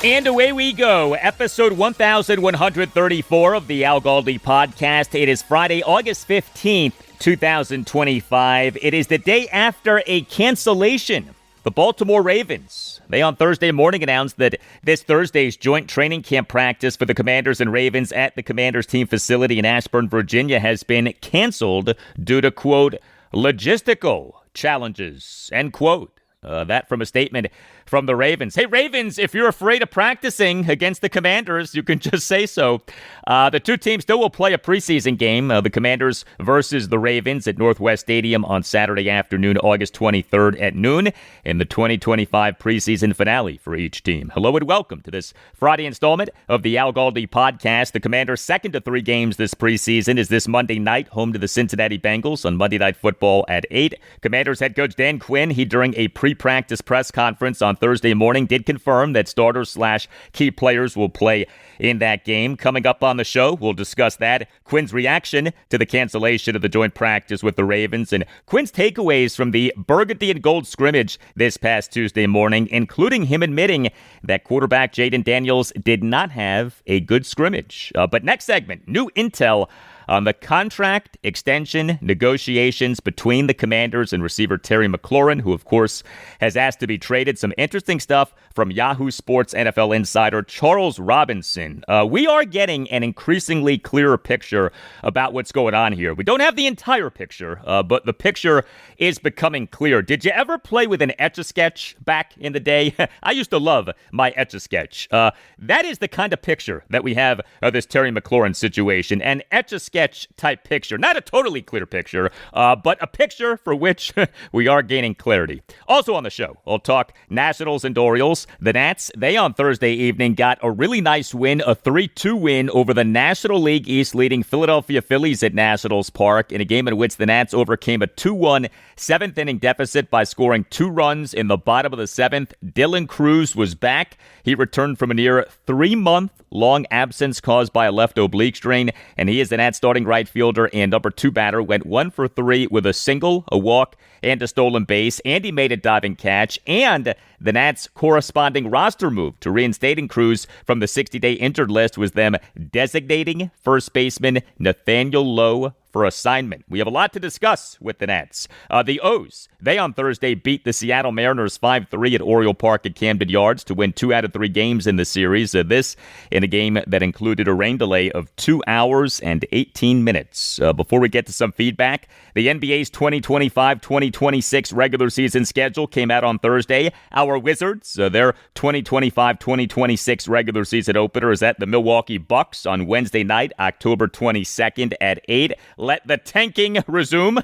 And away we go. Episode 1134 of the Al Galdi podcast. It is Friday, August 15th, 2025. It is the day after a cancellation. The Baltimore Ravens. They on Thursday morning announced that this Thursday's joint training camp practice for the Commanders and Ravens at the Commanders team facility in Ashburn, Virginia has been canceled due to, quote, logistical challenges, end quote. That from a statement from the Ravens. Hey, Ravens, if you're afraid of practicing against the Commanders, you can just say so. The two teams still will play a preseason game, the Commanders versus the Ravens at Northwest Stadium on Saturday afternoon, August 23rd at noon, in the 2025 preseason finale for each team. Hello and welcome to this Friday installment of the Al Galdi podcast. The Commanders' second to three games this preseason is this Monday night, home to the Cincinnati Bengals on Monday Night Football at 8. Commanders head coach Dan Quinn, he during a pre-practice press conference on Thursday morning did confirm that starters/key players will play in that game. Coming up on the show, we'll discuss that, Quinn's reaction to the cancellation of the joint practice with the Ravens, and Quinn's takeaways from the Burgundy and Gold Scrimmage this past Tuesday morning, including him admitting that quarterback Jayden Daniels did not have a good scrimmage. But next segment, new intel on the contract extension negotiations between the Commanders and receiver Terry McLaurin, who, of course, has asked to be traded. Some interesting stuff from Yahoo Sports NFL insider Charles Robinson. We are getting an increasingly clearer picture about what's going on here. We don't have the entire picture, but the picture is becoming clear. Did you ever play with an Etch-a-Sketch back in the day? I used to love my Etch-a-Sketch. That is the kind of picture that we have of this Terry McLaurin situation. An Etch-a-Sketch type picture. Not a totally clear picture, but a picture for which we are gaining clarity. Also on the show, we'll talk Nationals and Orioles. The Nats, they on Thursday evening got a really nice win, a 3-2 win over the National League East leading Philadelphia Phillies at Nationals Park in a game in which the Nats overcame a 2-1 seventh-inning deficit by scoring 2 runs in the bottom of the seventh. Dylan Cruz was back. He returned from a near 3-month-long absence caused by a left oblique strain, and he is the Nats starting right fielder and number 2 batter, went 1 for 3 with a single, a walk, and a stolen base, and he made a diving catch, and the Nats' corresponding roster move to reinstating Cruz from the 60-day injured list was them designating first baseman Nathaniel Lowe for assignment. We have a lot to discuss with the Nats. The O's, they on Thursday beat the Seattle Mariners 5-3 at Oriole Park at Camden Yards to win 2 out of 3 games in the series. This in a game that included a rain delay of 2 hours and 18 minutes. Before we get to some feedback, the NBA's 2025-2026 regular season schedule came out on Thursday. Our Wizards, their 2025-2026 regular season opener is at the Milwaukee Bucks on Wednesday night, October 22nd at 8. Let the tanking resume.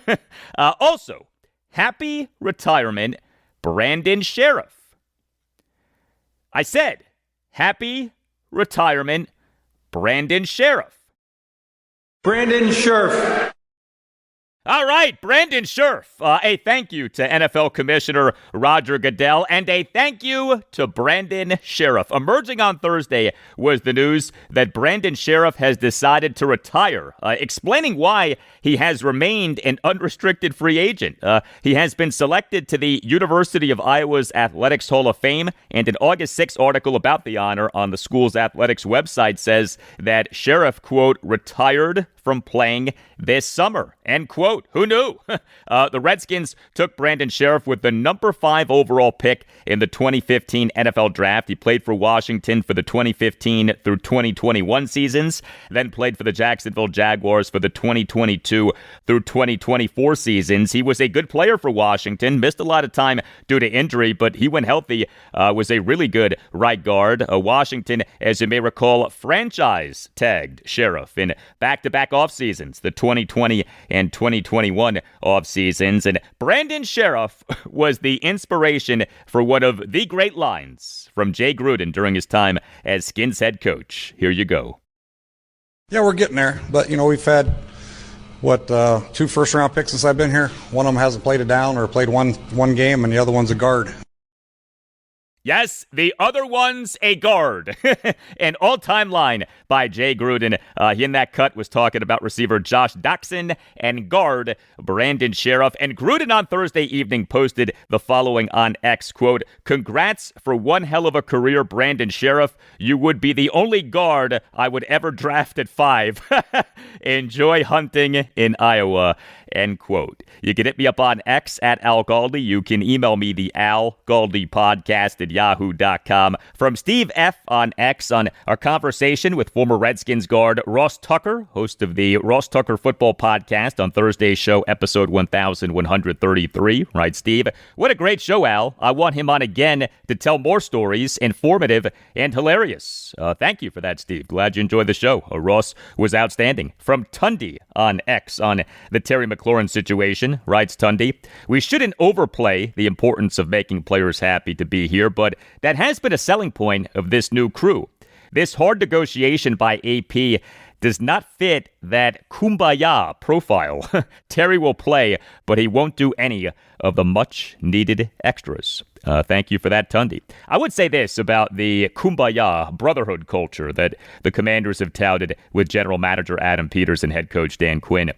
Also, happy retirement, Brandon Sheriff. I said, happy retirement, Brandon Sheriff. Brandon Sheriff. All right, Brandon Sheriff. A thank you to NFL Commissioner Roger Goodell, and a thank you to Brandon Sheriff. Emerging on Thursday was the news that Brandon Sheriff has decided to retire, explaining why he has remained an unrestricted free agent. He has been selected to the University of Iowa's Athletics Hall of Fame, and an August 6th article about the honor on the school's athletics website says that Sheriff, quote, retired from playing this summer, end quote. Who knew? The Redskins took Brandon Sheriff with the number 5 overall pick in the 2015 NFL Draft. He played for Washington for the 2015 through 2021 seasons, then played for the Jacksonville Jaguars for the 2022 through 2024 seasons. He was a good player for Washington, missed a lot of time due to injury, but he, when healthy, was a really good right guard. Washington, as you may recall, franchise tagged Sheriff in back-to-back off seasons, the 2020 and 2021 off seasons, and Brandon Sheriff was the inspiration for one of the great lines from Jay Gruden during his time as Skins head coach. Here you go. Yeah, we're getting there, but we've had 2 first-round picks since I've been here. One of them hasn't played a down or played one game, and the other one's a guard. Yes, the other one's a guard. An all-time line by Jay Gruden. He in that cut was talking about receiver Josh Doctson and guard Brandon Sheriff. And Gruden on Thursday evening posted the following on X, quote, "Congrats for one hell of a career, Brandon Sheriff. You would be the only guard I would ever draft at 5. Enjoy hunting in Iowa," end quote. You can hit me up on X at Al Galdi. You can email me the Al Galdi podcast at yahoo.com. From Steve F. on X on our conversation with former Redskins guard Ross Tucker, host of the Ross Tucker Football Podcast on Thursday's show, episode 1133. Right, Steve? What a great show, Al. I want him on again to tell more stories, informative and hilarious. Thank you for that, Steve. Glad you enjoyed the show. Ross was outstanding. From Tundy on X on the Terry McLaurin situation, writes Tundy, "We shouldn't overplay the importance of making players happy to be here, but that has been a selling point of this new crew. This hard negotiation by AP does not fit that kumbaya profile. Terry will play, but he won't do any of the much-needed extras." Thank you for that, Tundy. I would say this about the kumbaya brotherhood culture that the Commanders have touted with general manager Adam Peters and head coach Dan Quinn.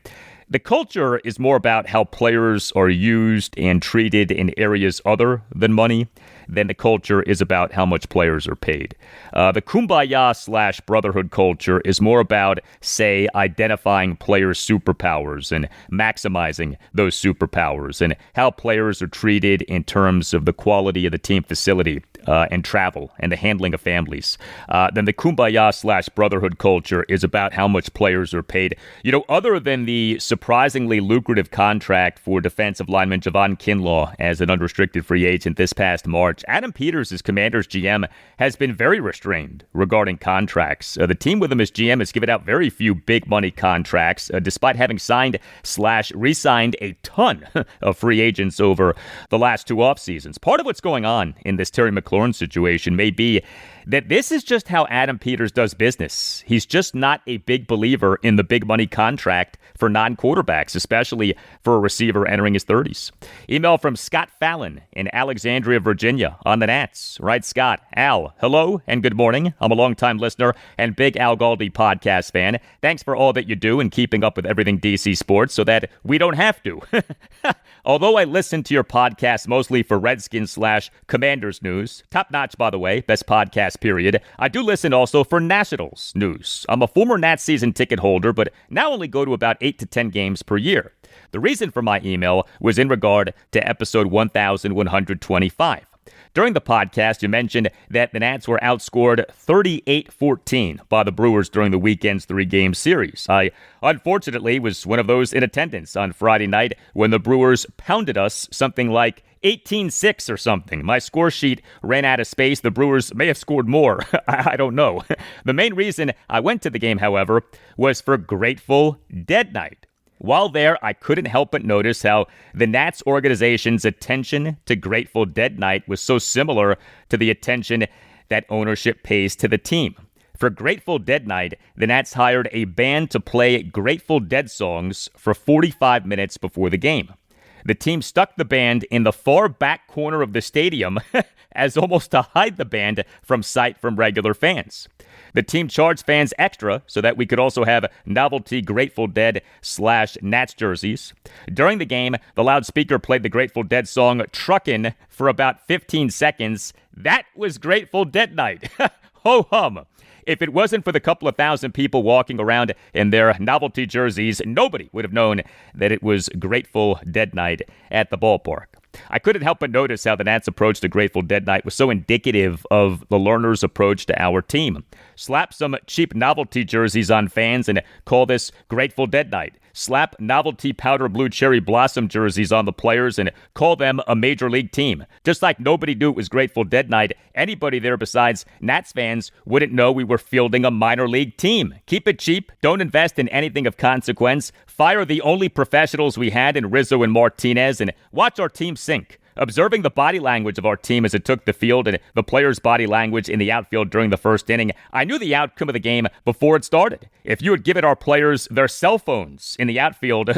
The culture is more about how players are used and treated in areas other than money than the culture is about how much players are paid. The kumbaya/brotherhood culture is more about, say, identifying players' superpowers and maximizing those superpowers and how players are treated in terms of the quality of the team facility and travel and the handling of families. Then the kumbaya/brotherhood culture is about how much players are paid. You know, other than the surprisingly lucrative contract for defensive lineman Javon Kinlaw as an unrestricted free agent this past March, Adam Peters, as Commanders GM, has been very restrained regarding contracts. The team with him as GM has given out very few big money contracts, despite having signed/re-signed a ton of free agents over the last 2 off seasons. Part of what's going on in this Terry McLaurin situation may be that this is just how Adam Peters does business. He's just not a big believer in the big money contract for non-quarterbacks, especially for a receiver entering his 30s. Email from Scott Fallon in Alexandria, Virginia on the Nats. Right, Scott? Al, hello and good morning. I'm a longtime listener and big Al Galdi podcast fan. Thanks for all that you do in keeping up with everything DC sports so that we don't have to. Although I listen to your podcast mostly for Redskins/Commanders news, top notch, by the way, best podcast period, I do listen also for Nationals news. I'm a former Nats season ticket holder, but now only go to about 8 to 10 games per year. The reason for my email was in regard to episode 1125. During the podcast, you mentioned that the Nats were outscored 38-14 by the Brewers during the weekend's 3-game series. I, unfortunately, was one of those in attendance on Friday night when the Brewers pounded us something like 18-6 or something. My score sheet ran out of space. The Brewers may have scored more. I don't know. The main reason I went to the game, however, was for Grateful Dead Night. While there, I couldn't help but notice how the Nats organization's attention to Grateful Dead Night was so similar to the attention that ownership pays to the team. For Grateful Dead Night, the Nats hired a band to play Grateful Dead songs for 45 minutes before the game. The team stuck the band in the far back corner of the stadium as almost to hide the band from sight from regular fans. The team charged fans extra so that we could also have novelty Grateful Dead/Nats jerseys. During the game, the loudspeaker played the Grateful Dead song Truckin' for about 15 seconds. That was Grateful Dead Night. Ho hum. If it wasn't for the couple of thousand people walking around in their novelty jerseys, nobody would have known that it was Grateful Dead Night at the ballpark. I couldn't help but notice how the Nats' approach to Grateful Dead Night was so indicative of the learner's approach to our team. Slap some cheap novelty jerseys on fans and call this Grateful Dead Night. Slap novelty powder blue cherry blossom jerseys on the players and call them a major league team. Just like nobody knew it was Grateful Dead Night, anybody there besides Nats fans wouldn't know we were fielding a minor league team. Keep it cheap. Don't invest in anything of consequence. Fire the only professionals we had in Rizzo and Martinez and watch our team sink. Observing the body language of our team as it took the field and the players' body language in the outfield during the first inning, I knew the outcome of the game before it started. If you had given our players their cell phones in the outfield,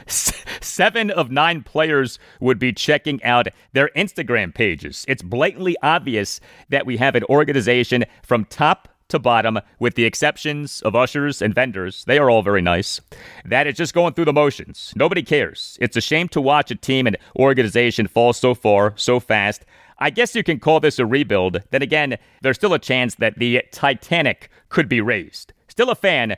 7 of 9 players would be checking out their Instagram pages. It's blatantly obvious that we have an organization from top to bottom, with the exceptions of ushers and vendors. They are all very nice. That is just going through the motions. Nobody cares. It's a shame to watch a team and organization fall so far, so fast. I guess you can call this a rebuild. Then again, there's still a chance that the Titanic could be raised. Still a fan,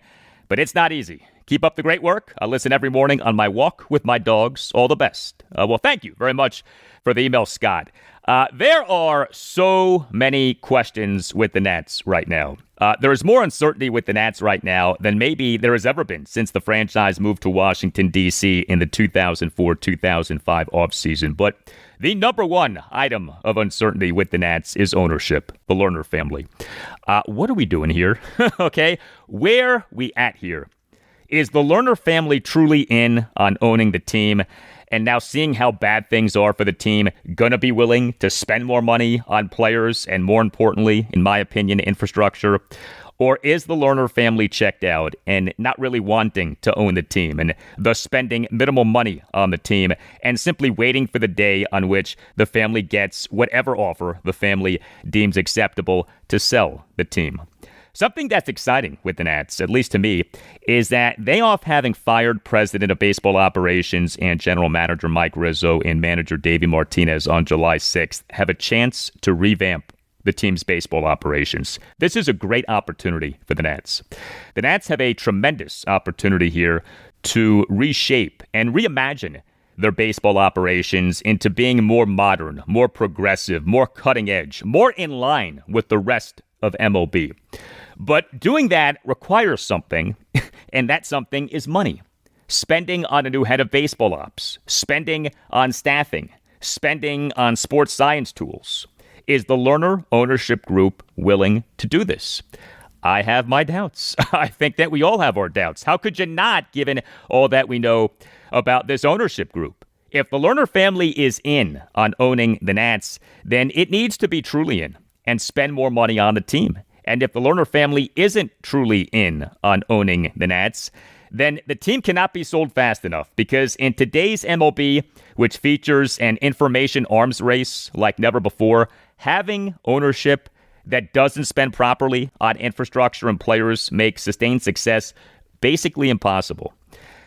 but it's not easy. Keep up the great work. I listen every morning on my walk with my dogs. All the best. Well, thank you very much for the email, Scott. There are so many questions with the Nats right now. There is more uncertainty with the Nats right now than maybe there has ever been since the franchise moved to Washington, D.C. in the 2004-2005 offseason. But the number one item of uncertainty with the Nats is ownership, the Lerner family. What are we doing here? Okay, where we at here? Is the Lerner family truly in on owning the team? And now seeing how bad things are for the team, going to be willing to spend more money on players and, more importantly, in my opinion, infrastructure? Or is the Lerner family checked out and not really wanting to own the team and thus spending minimal money on the team and simply waiting for the day on which the family gets whatever offer the family deems acceptable to sell the team? Something that's exciting with the Nats, at least to me, is that they, off having fired president of baseball operations and general manager Mike Rizzo and manager Davey Martinez on July 6th, have a chance to revamp the team's baseball operations. This is a great opportunity for the Nats. The Nats have a tremendous opportunity here to reshape and reimagine their baseball operations into being more modern, more progressive, more cutting edge, more in line with the rest of MLB. But doing that requires something, and that something is money. Spending on a new head of baseball ops, spending on staffing, spending on sports science tools. Is the Lerner ownership group willing to do this? I have my doubts. I think that we all have our doubts. How could you not, given all that we know about this ownership group? If the Lerner family is in on owning the Nats, then it needs to be truly in and spend more money on the team. And if the Lerner family isn't truly in on owning the Nats, then the team cannot be sold fast enough, because in today's MLB, which features an information arms race like never before, having ownership that doesn't spend properly on infrastructure and players makes sustained success basically impossible.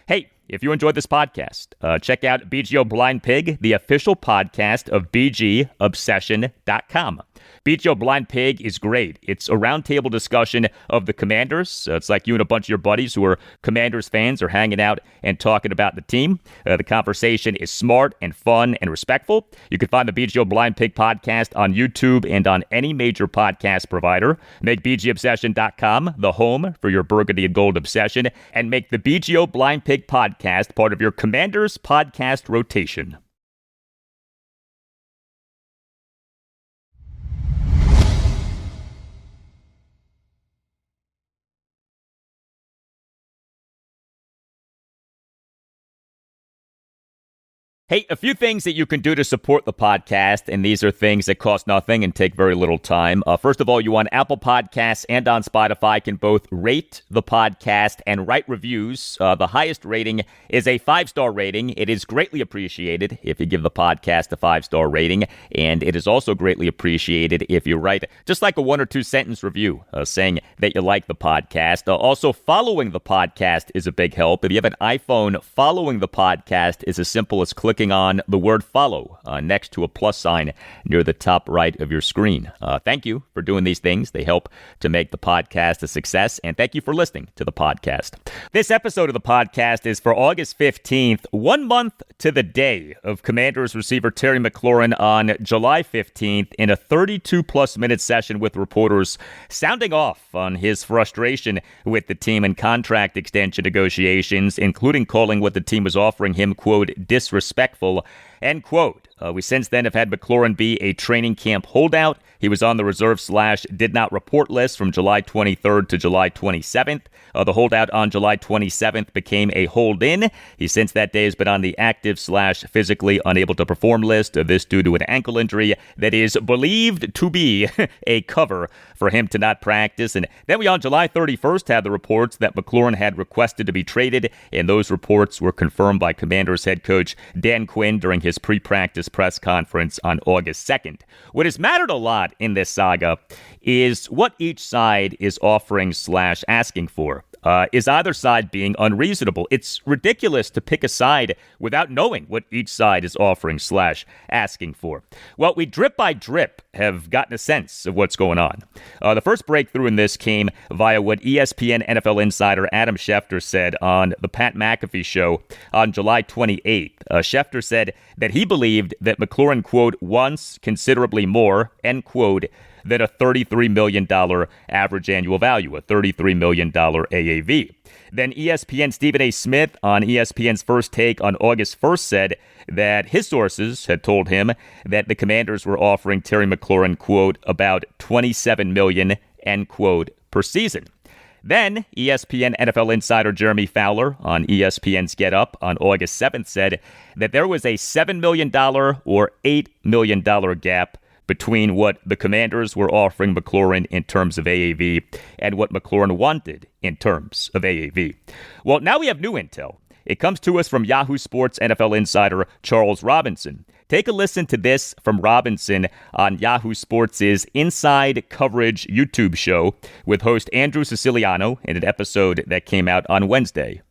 Hey, if you enjoyed this podcast, check out BGO Blind Pig, the official podcast of BGObsession.com. BGO Blind Pig is great. It's a roundtable discussion of the Commanders. It's like you and a bunch of your buddies who are Commanders fans are hanging out and talking about the team. The conversation is smart and fun and respectful. You can find the BGO Blind Pig podcast on YouTube and on any major podcast provider. Make BGObsession.com the home for your Burgundy and Gold obsession, and make the BGO Blind Pig podcast part of your Commanders podcast rotation. Hey, a few things that you can do to support the podcast, and these are things that cost nothing and take very little time. First of all, you on Apple Podcasts and on Spotify can both rate the podcast and write reviews. The highest rating is a 5-star rating. It is greatly appreciated if you give the podcast a 5-star rating, and it is also greatly appreciated if you write just like a 1 or 2 sentence review saying that you like the podcast. Also, following the podcast is a big help. If you have an iPhone, following the podcast is as simple as clicking on the word follow next to a plus sign near the top right of your screen. Thank you for doing these things. They help to make the podcast a success, and thank you for listening to the podcast. This episode of the podcast is for August 15th, 1 month to the day of Commanders receiver Terry McLaurin on July 15th in a 32-plus minute session with reporters, sounding off on his frustration with the team and contract extension negotiations, including calling what the team was offering him, quote, disrespectful, end quote. We since then have had McLaurin be a training camp holdout. He was on the reserve/did not report list from July 23rd to July 27th. The holdout on July 27th became a hold-in. He since that day has been on the active/physically unable to perform list. This due to an ankle injury that is believed to be a cover for him to not practice. And then we on July 31st had the reports that McLaurin had requested to be traded, and those reports were confirmed by Commanders head coach Dan Quinn during his pre-practice press conference on August 2nd. What has mattered a lot in this saga is what each side is offering/asking for. Is either side being unreasonable? It's ridiculous to pick a side without knowing what each side is offering/asking for. Well, we drip by drip have gotten a sense of what's going on. The first breakthrough in this came via what ESPN NFL insider Adam Schefter said on the Pat McAfee show on July 28th. Schefter said that he believed that McLaurin, quote, wants considerably more, end quote, than a $33 million average annual value, a $33 million AAV. Then ESPN Stephen A. Smith on ESPN's First Take on August 1st said that his sources had told him that the Commanders were offering Terry McLaurin, quote, about $27 million, end quote, per season. Then ESPN NFL insider Jeremy Fowler on ESPN's Get Up on August 7th said that there was a $7 million or $8 million gap between what the Commanders were offering McLaurin in terms of AAV and what McLaurin wanted in terms of AAV. Well, now we have new intel. It comes to us from Yahoo Sports NFL insider Charles Robinson. Take a listen to this from Robinson on Yahoo Sports' Inside Coverage YouTube show with host Andrew Siciliano in an episode that came out on Wednesday.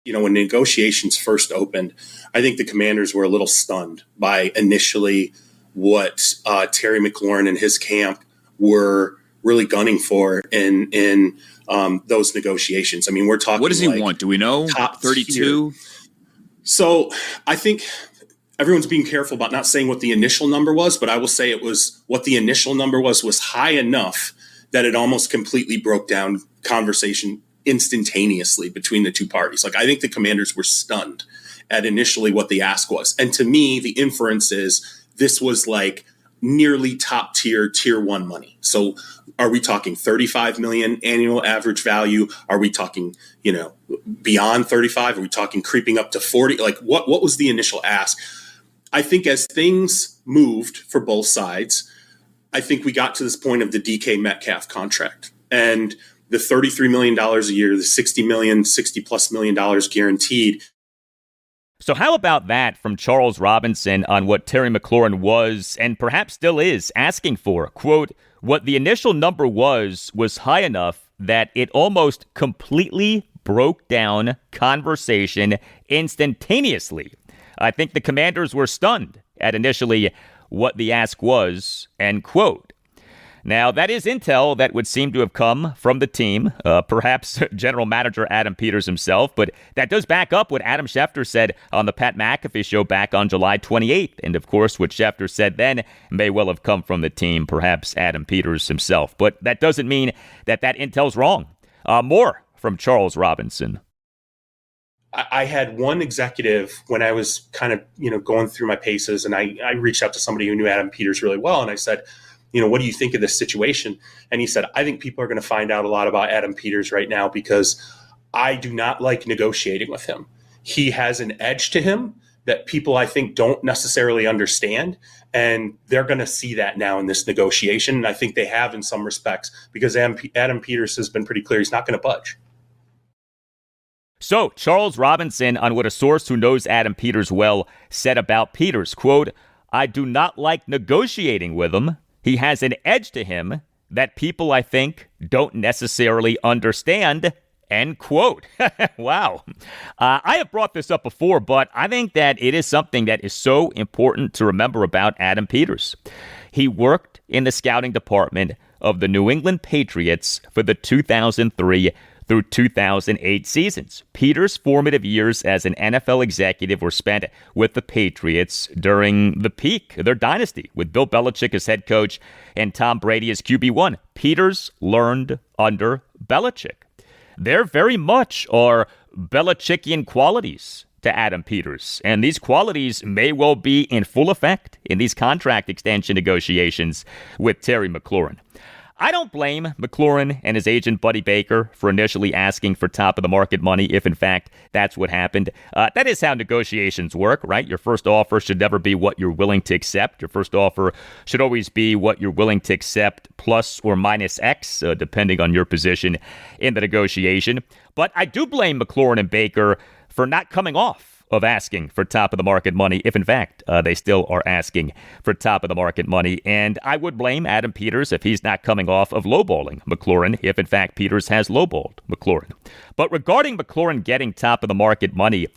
You know, when negotiations first opened, I think the Commanders were a little stunned by initially what Terry McLaurin and his camp were really gunning for in those negotiations. I mean, we're talking. What does he want? Do we know? Top 32. So I think everyone's being careful about not saying what the initial number was, but I will say it was what the initial number was high enough that it almost completely broke down conversation instantaneously between the two parties. Like, I think the Commanders were stunned at initially what the ask was. And to me, the inference is this was like nearly top tier 1 money. So are we talking 35 million annual average value? Are we talking, beyond 35? Are we talking creeping up to 40? Like what was the initial ask? I think as things moved for both sides, I think we got to this point of the DK Metcalf contract and the $33 million a year, the $60 plus million guaranteed. So how about that from Charles Robinson on what Terry McLaurin was, and perhaps still is, asking for? Quote, what the initial number was high enough that it almost completely broke down conversation instantaneously. I think the Commanders were stunned at initially what the ask was, end quote. Now, that is intel that would seem to have come from the team, perhaps general manager Adam Peters himself, but that does back up what Adam Schefter said on the Pat McAfee show back on July 28th. And of course, what Schefter said then may well have come from the team, perhaps Adam Peters himself. But that doesn't mean that intel's wrong. More from Charles Robinson. I had one executive when I was kind of, going through my paces, and I reached out to somebody who knew Adam Peters really well, and I said, what do you think of this situation? And he said, I think people are going to find out a lot about Adam Peters right now because I do not like negotiating with him. He has an edge to him that people, I think, don't necessarily understand. And they're going to see that now in this negotiation. And I think they have in some respects because Adam Peters has been pretty clear he's not going to budge. So, Charles Robinson on what a source who knows Adam Peters well said about Peters, quote, I do not like negotiating with him. He has an edge to him that people, I think, don't necessarily understand, end quote. Wow. I have brought this up before, but I think that it is something that is so important to remember about Adam Peters. He worked in the scouting department of the New England Patriots for the 2003 through 2008 seasons. Peters' formative years as an NFL executive were spent with the Patriots during the peak of their dynasty, with Bill Belichick as head coach and Tom Brady as QB1. Peters learned under Belichick. There very much are Belichickian qualities to Adam Peters, and these qualities may well be in full effect in these contract extension negotiations with Terry McLaurin. I don't blame McLaurin and his agent Buddy Baker for initially asking for top-of-the-market money if, in fact, that's what happened. That is how negotiations work, right? Your first offer should never be what you're willing to accept. Your first offer should always be what you're willing to accept plus or minus X, depending on your position in the negotiation. But I do blame McLaurin and Baker for not coming off of asking for top-of-the-market money, if in fact they still are asking for top-of-the-market money. And I would blame Adam Peters if he's not coming off of lowballing McLaurin, if in fact Peters has lowballed McLaurin. But regarding McLaurin getting top-of-the-market money,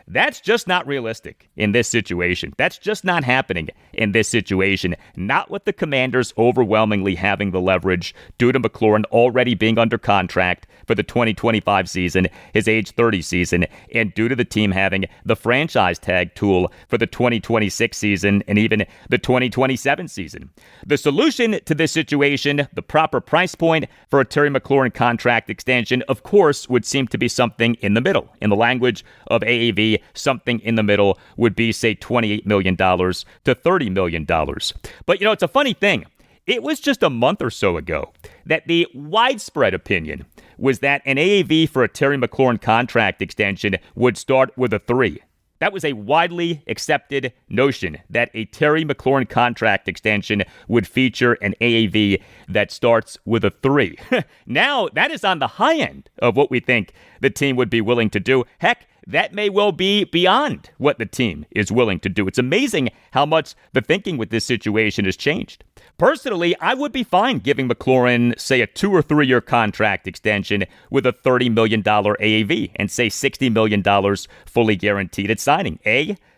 that's just not realistic in this situation. That's just not happening in this situation. Not with the Commanders overwhelmingly having the leverage due to McLaurin already being under contract for the 2025 season, his age 30 season, and due to the team having the franchise tag tool for the 2026 season and even the 2027 season. The solution to this situation, the proper price point for a Terry McLaurin contract extension, of course, would seem to be something in the middle. In the language of AAV, something in the middle would be, say, $28 million to $30 million. But, it's a funny thing. It was just a month or so ago that the widespread opinion was that an AAV for a Terry McLaurin contract extension would start with a 3. That was a widely accepted notion that a Terry McLaurin contract extension would feature an AAV that starts with a 3. Now, that is on the high end of what we think the team would be willing to do. Heck, that may well be beyond what the team is willing to do. It's amazing how much the thinking with this situation has changed. Personally, I would be fine giving McLaurin, say, a 2 or 3 year contract extension with a $30 million AAV and, say, $60 million fully guaranteed at signing.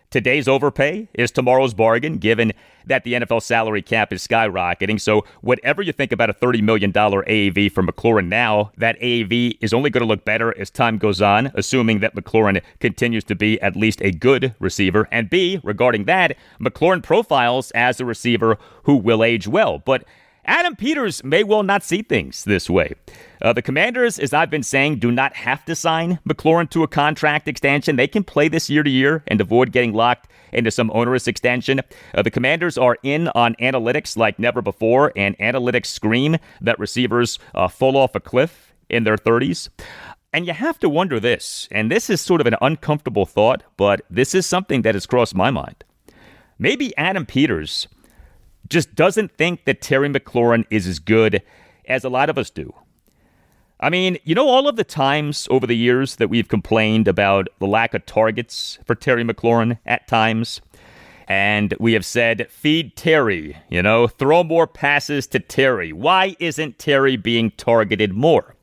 Today's overpay is tomorrow's bargain, given that the NFL salary cap is skyrocketing. So whatever you think about a $30 million AAV for McLaurin now, that AAV is only going to look better as time goes on, assuming that McLaurin continues to be at least a good receiver. And B, regarding that, McLaurin profiles as a receiver who will age well. But Adam Peters may well not see things this way. The Commanders, as I've been saying, do not have to sign McLaurin to a contract extension. They can play this year to year and avoid getting locked into some onerous extension. The Commanders are in on analytics like never before, and analytics scream that receivers fall off a cliff in their 30s. And you have to wonder this, and this is sort of an uncomfortable thought, but this is something that has crossed my mind. Maybe Adam Peters just doesn't think that Terry McLaurin is as good as a lot of us do. I mean, all of the times over the years that we've complained about the lack of targets for Terry McLaurin at times, and we have said, feed Terry, throw more passes to Terry. Why isn't Terry being targeted more?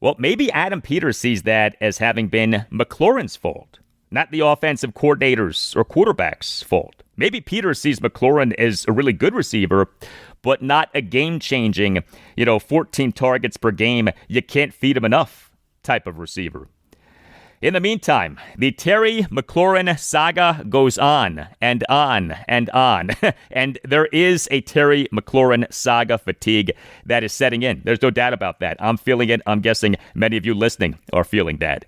Well, maybe Adam Peters sees that as having been McLaurin's fault, not the offensive coordinator's or quarterback's fault. Maybe Peters sees McLaurin as a really good receiver, but not a game-changing, 14 targets per game, you can't feed him enough type of receiver. In the meantime, the Terry McLaurin saga goes on and on and on. And there is a Terry McLaurin saga fatigue that is setting in. There's no doubt about that. I'm feeling it. I'm guessing many of you listening are feeling that.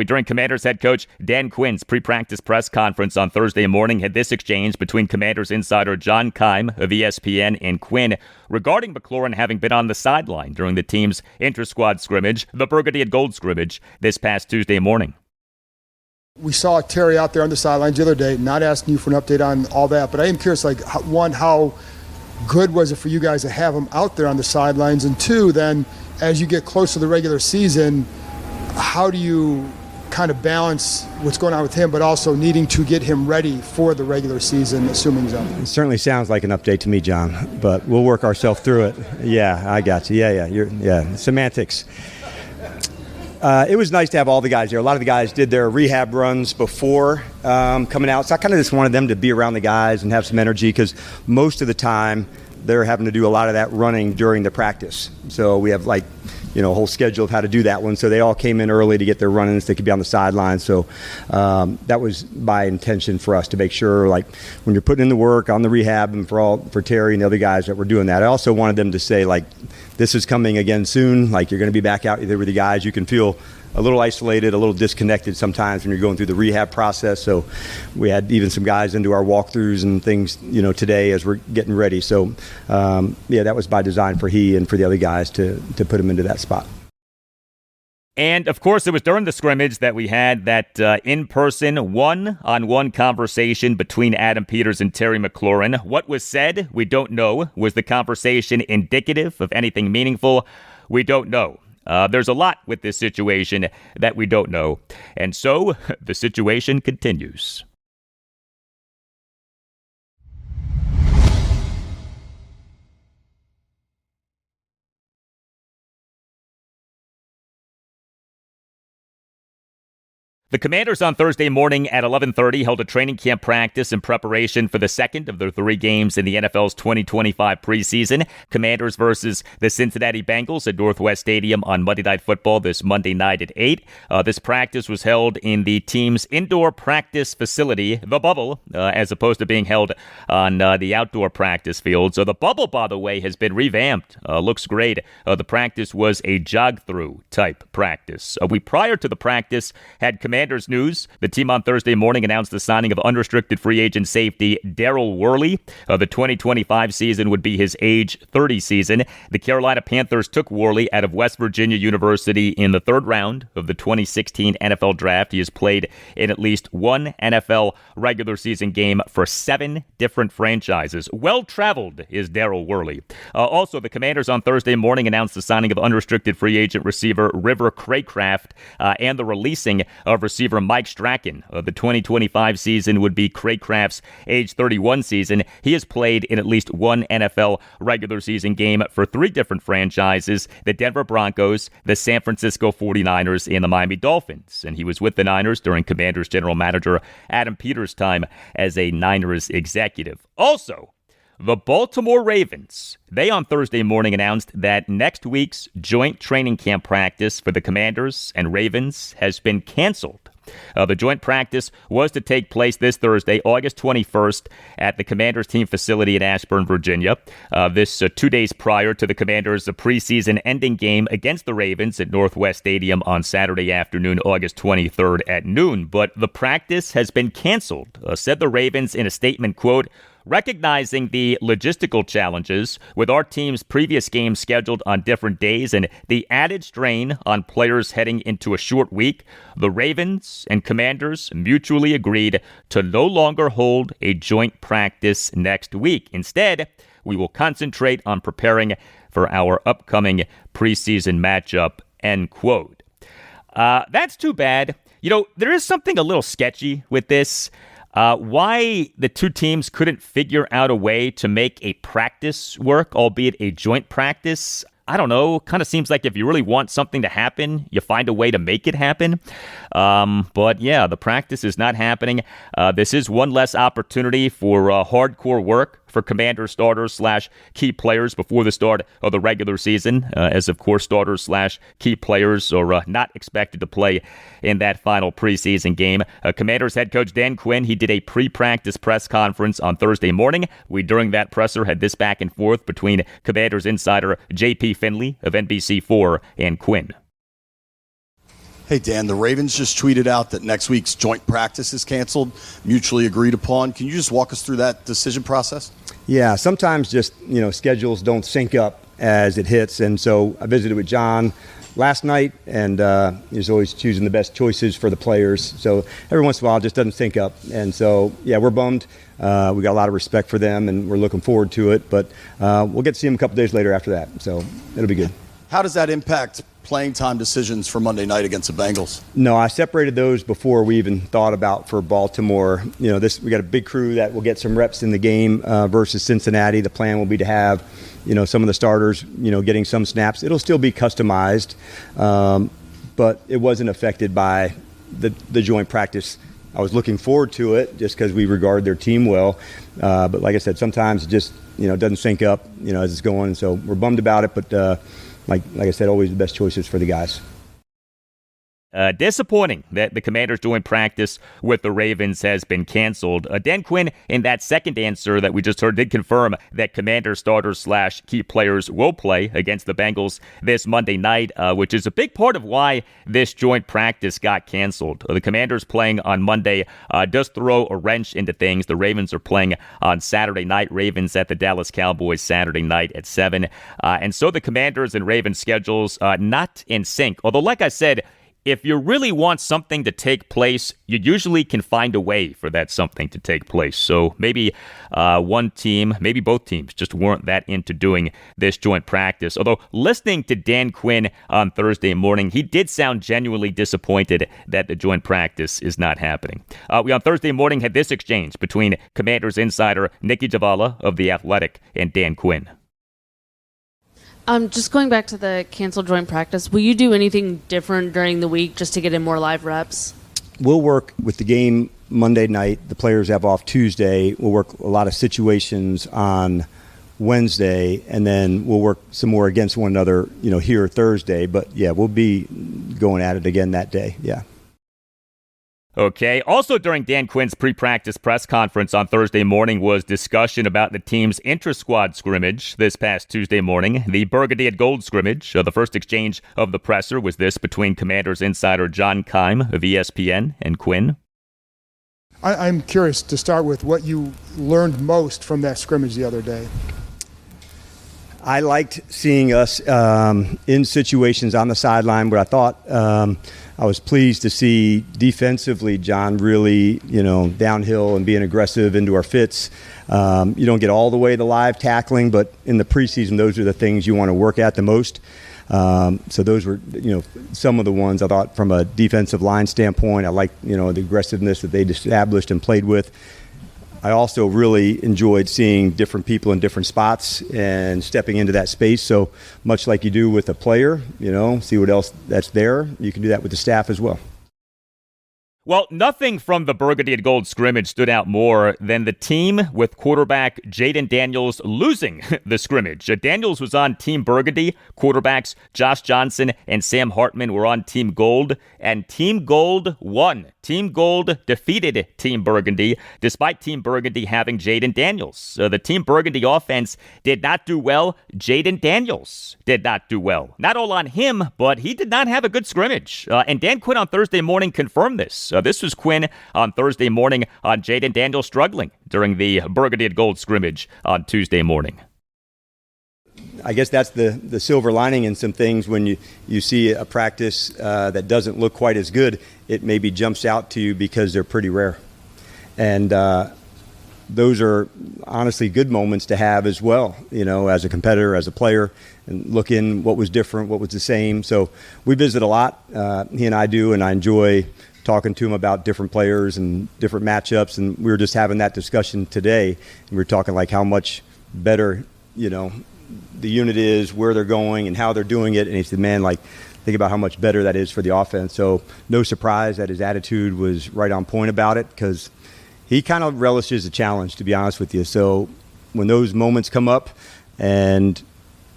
During Commanders head coach Dan Quinn's pre-practice press conference on Thursday morning, had this exchange between Commanders insider John Keim of ESPN and Quinn regarding McLaurin having been on the sideline during the team's inter-squad scrimmage, the Burgundy and Gold Scrimmage, this past Tuesday morning. We saw Terry out there on the sidelines the other day, not asking you for an update on all that, but I am curious, how good was it for you guys to have him out there on the sidelines? And two, then, as you get close to the regular season, how do you kind of balance what's going on with him, but also needing to get him ready for the regular season, assuming he's out? It certainly sounds like an update to me, John, but we'll work ourselves through it. Yeah, I got you. Yeah, semantics. It was nice to have all the guys there. A lot of the guys did their rehab runs before coming out, so I kind of just wanted them to be around the guys and have some energy because most of the time they're having to do a lot of that running during the practice. So we have a whole schedule of how to do that one. So they all came in early to get their run-ins. They could be on the sidelines. So that was my intention for us to make sure, when you're putting in the work on the rehab and for Terry and the other guys that were doing that. I also wanted them to say, this is coming again soon. You're going to be back out there with the guys. You can feel a little isolated, a little disconnected sometimes when you're going through the rehab process. So we had even some guys into our walkthroughs and things, today as we're getting ready. So, that was by design for he and for the other guys to put him into that spot. And, of course, it was during the scrimmage that we had that in-person one-on-one conversation between Adam Peters and Terry McLaurin. What was said, we don't know. Was the conversation indicative of anything meaningful? We don't know. There's a lot with this situation that we don't know. And so the situation continues. The Commanders on Thursday morning at 11:30 held a training camp practice in preparation for the second of their 3 games in the NFL's 2025 preseason. Commanders versus the Cincinnati Bengals at Northwest Stadium on Monday Night Football this Monday night at 8. This practice was held in the team's indoor practice facility, the Bubble, as opposed to being held on the outdoor practice field. So the Bubble, by the way, has been revamped. Looks great. The practice was a jog-through type practice. We, prior to the practice, had Commanders news. The team on Thursday morning announced the signing of unrestricted free agent safety Daryl Worley. The 2025 season would be his age 30 season. The Carolina Panthers took Worley out of West Virginia University in the 3rd round of the 2016 NFL Draft. He has played in at least 1 NFL regular season game for 7 different franchises. Well-traveled is Daryl Worley. Also, the Commanders on Thursday morning announced the signing of unrestricted free agent receiver River Craycraft and the releasing of receiver Mike Strachan. The 2025 season would be Craycraft's age 31 season. He has played in at least 1 NFL regular season game for 3 different franchises, the Denver Broncos, the San Francisco 49ers, and the Miami Dolphins. And he was with the Niners during Commanders general manager Adam Peters' time as a Niners executive. Also, the Baltimore Ravens, they on Thursday morning announced that next week's joint training camp practice for the Commanders and Ravens has been canceled. The joint practice was to take place this Thursday, August 21st, at the Commanders team facility in Ashburn, Virginia. This 2 days prior to the Commanders' preseason ending game against the Ravens at Northwest Stadium on Saturday afternoon, August 23rd at noon. But the practice has been canceled, said the Ravens in a statement, quote, "Recognizing the logistical challenges with our team's previous games scheduled on different days and the added strain on players heading into a short week, the Ravens and Commanders mutually agreed to no longer hold a joint practice next week. Instead, we will concentrate on preparing for our upcoming preseason matchup," end quote. That's too bad. There is something a little sketchy with this. Why the 2 teams couldn't figure out a way to make a practice work, albeit a joint practice. I don't know. Kind of seems like if you really want something to happen, you find a way to make it happen. But yeah, the practice is not happening. This is one less opportunity for hardcore work for Commander starters / key players before the start of the regular season, as of course starters / key players are not expected to play in that final preseason game. Commanders head coach Dan Quinn, he did a pre-practice press conference on Thursday morning. We, during that presser, had this back and forth between Commanders insider J.P. Finley of NBC4 and Quinn. Hey, Dan, the Ravens just tweeted out that next week's joint practice is canceled, mutually agreed upon. Can you just walk us through that decision process? Yeah, sometimes just, schedules don't sync up as it hits. And so I visited with John last night, and he's always choosing the best choices for the players. So every once in a while, it just doesn't sync up. And so, yeah, we're bummed. We got a lot of respect for them, and we're looking forward to it. But we'll get to see them a couple days later after that. So it'll be good. How does that impact playing time decisions for Monday night against the Bengals? No, I separated those before we even thought about for Baltimore. We got a big crew that will get some reps in the game versus Cincinnati. The plan will be to have, some of the starters, getting some snaps. It'll still be customized, but it wasn't affected by the joint practice. I was looking forward to it just because we regard their team well. But like I said, sometimes it just, doesn't sync up, as it's going. So we're bummed about it, but like I said, always the best choices for the guys. Disappointing that the Commanders joint practice with the Ravens has been canceled. Dan Quinn, in that second answer that we just heard, did confirm that Commander starters / key players will play against the Bengals this Monday night, which is a big part of why this joint practice got canceled. The Commanders playing on Monday does throw a wrench into things. The Ravens are playing on Saturday night. Ravens at the Dallas Cowboys Saturday night at 7. And so the Commanders and Ravens schedules not in sync. Although, like I said, if you really want something to take place, you usually can find a way for that something to take place. So maybe one team, maybe both teams just weren't that into doing this joint practice. Although listening to Dan Quinn on Thursday morning, he did sound genuinely disappointed that the joint practice is not happening. We on Thursday morning had this exchange between Commanders insider Nikki Javala of The Athletic and Dan Quinn. Just going back to the canceled joint practice, will you do anything different during the week just to get in more live reps? We'll work with the game Monday night. The players have off Tuesday. We'll work a lot of situations on Wednesday, and then we'll work some more against one another, here Thursday. But, yeah, we'll be going at it again that day, yeah. Okay. Also during Dan Quinn's pre-practice press conference on Thursday morning was discussion about the team's intra-squad scrimmage this past Tuesday morning, the Burgundy and Gold Scrimmage. The first exchange of the presser was this between Commanders insider John Keim of ESPN and Quinn. I'm curious to start with what you learned most from that scrimmage the other day. I liked seeing us in situations on the sideline, but I thought I was pleased to see defensively, John, really, downhill and being aggressive into our fits. You don't get all the way to live tackling, but in the preseason, those are the things you want to work at the most. So those were, some of the ones I thought from a defensive line standpoint. I liked, the aggressiveness that they established and played with. I also really enjoyed seeing different people in different spots and stepping into that space. So much like you do with a player, see what else that's there. You can do that with the staff as well. Well, nothing from the Burgundy and Gold scrimmage stood out more than the team with quarterback Jayden Daniels losing the scrimmage. Daniels was on Team Burgundy. Quarterbacks Josh Johnson and Sam Hartman were on Team Gold, and Team Gold won. Team Gold defeated Team Burgundy, despite Team Burgundy having Jayden Daniels. The Team Burgundy offense did not do well. Jayden Daniels did not do well. Not all on him, but he did not have a good scrimmage. And Dan Quinn on Thursday morning confirmed this. This was Quinn on Thursday morning on Jayden Daniels struggling during the Burgundy and Gold scrimmage on Tuesday morning. I guess that's the silver lining in some things. When you see a practice that doesn't look quite as good, it maybe jumps out to you because they're pretty rare. And those are honestly good moments to have as well, as a competitor, as a player, and look in what was different, what was the same. So we visit a lot, he and I do, and I enjoy talking to him about different players and different matchups. And we were just having that discussion today. And we were talking like how much better, the unit is, where they're going and how they're doing it. And he said, man, think about how much better that is for the offense. So no surprise that his attitude was right on point about it, because he kind of relishes a challenge, to be honest with you. So when those moments come up and,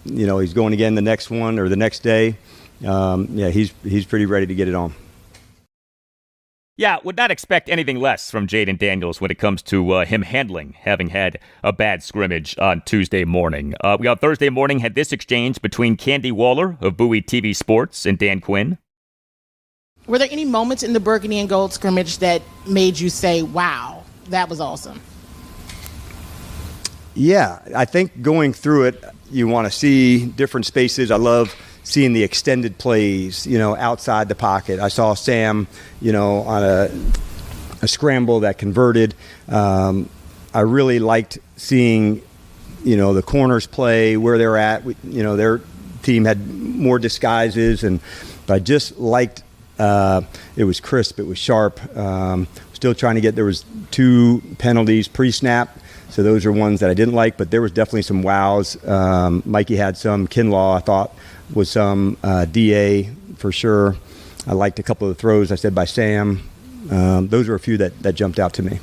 he's going again the next one or the next day, he's pretty ready to get it on. Yeah, would not expect anything less from Jayden Daniels when it comes to him having had a bad scrimmage on Tuesday morning. We on Thursday morning had this exchange between Candy Waller of Bowie TV Sports and Dan Quinn. Were there any moments in the Burgundy and Gold scrimmage that made you say, wow, that was awesome? Yeah, I think going through it, you want to see different spaces. I love seeing the extended plays, outside the pocket. I saw Sam, on a scramble that converted. I really liked seeing, the corners play where they're at. Their team had more disguises, and I just liked it was crisp, it was sharp. Still trying to get, there was 2 penalties pre-snap. So those are ones that I didn't like, but there was definitely some wows. Mikey had some. Kinlaw, I thought, was some. DA, for sure. I liked a couple of the throws I said by Sam. Those were a few that jumped out to me.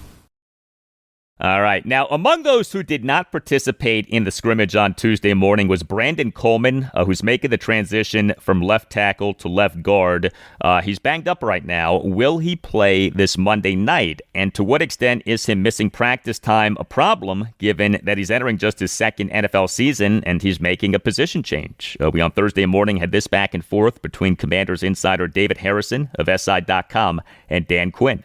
All right. Now, among those who did not participate in the scrimmage on Tuesday morning was Brandon Coleman, who's making the transition from left tackle to left guard. He's banged up right now. Will he play this Monday night? And to what extent is him missing practice time a problem, given that he's entering just his second NFL season and he's making a position change? We on Thursday morning had this back and forth between Commanders insider David Harrison of SI.com and Dan Quinn.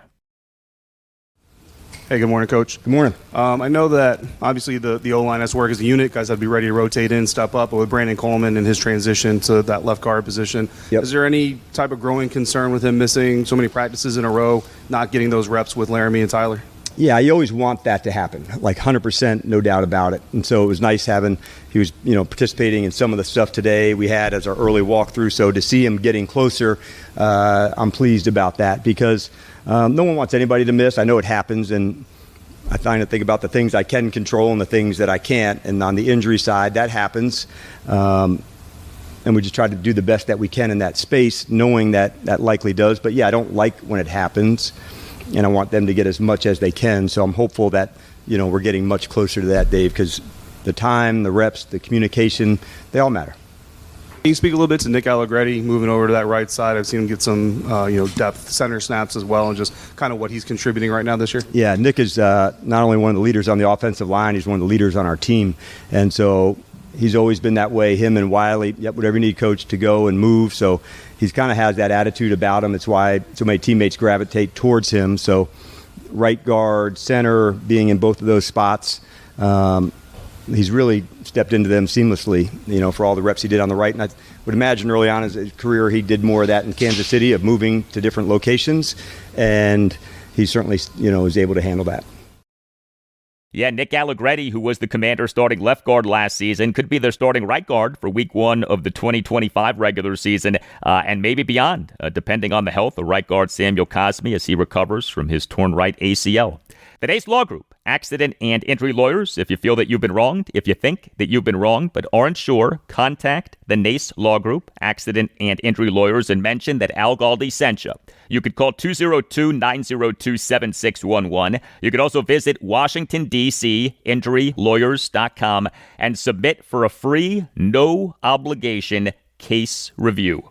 Hey, good morning, Coach. Good morning. I know that obviously the O-line has to work as a unit. Guys have to be ready to rotate in, step up. But with Brandon Coleman and his transition to that left guard position, is there any type of growing concern with him missing so many practices in a row, not getting those reps with Laramie and Tyler? Yeah, you always want that to happen, like 100%, no doubt about it. And so it was nice having, he was, participating in some of the stuff today we had as our early walkthrough. So to see him getting closer, I'm pleased about that because no one wants anybody to miss. I know it happens, and I find to think about the things I can control and the things that I can't. And on the injury side, that happens. And we just try to do the best that we can in that space, knowing that that likely does. But yeah, I don't like when it happens, and I want them to get as much as they can. So I'm hopeful that, we're getting much closer to that, Dave, because the time, the reps, the communication, they all matter. Can you speak a little bit to Nick Allegretti moving over to that right side? I've seen him get some, depth center snaps as well, and just kind of what he's contributing right now this year. Yeah, Nick is not only one of the leaders on the offensive line, he's one of the leaders on our team. And so he's always been that way. Him and Wiley, whatever you need, coach, to go and move. So he's kind of has that attitude about him. It's why so many teammates gravitate towards him. So right guard, center, being in both of those spots, he's really stepped into them seamlessly, for all the reps he did on the right. And I would imagine early on in his career he did more of that in Kansas City, of moving to different locations. And he certainly, is able to handle that. Yeah, Nick Allegretti, who was the Commander starting left guard last season, could be their starting right guard for week 1 of the 2025 regular season and maybe beyond, depending on the health of right guard Samuel Cosme as he recovers from his torn right ACL. The Nace Law Group, accident and injury lawyers. If you feel that you've been wronged, if you think that you've been wronged but aren't sure, contact the Nace Law Group, accident and injury lawyers, and mention that Al Galdi sent you. You could call 202-902-7611. You could also visit Washington, D.C., injurylawyers.com, and submit for a free, no-obligation case review.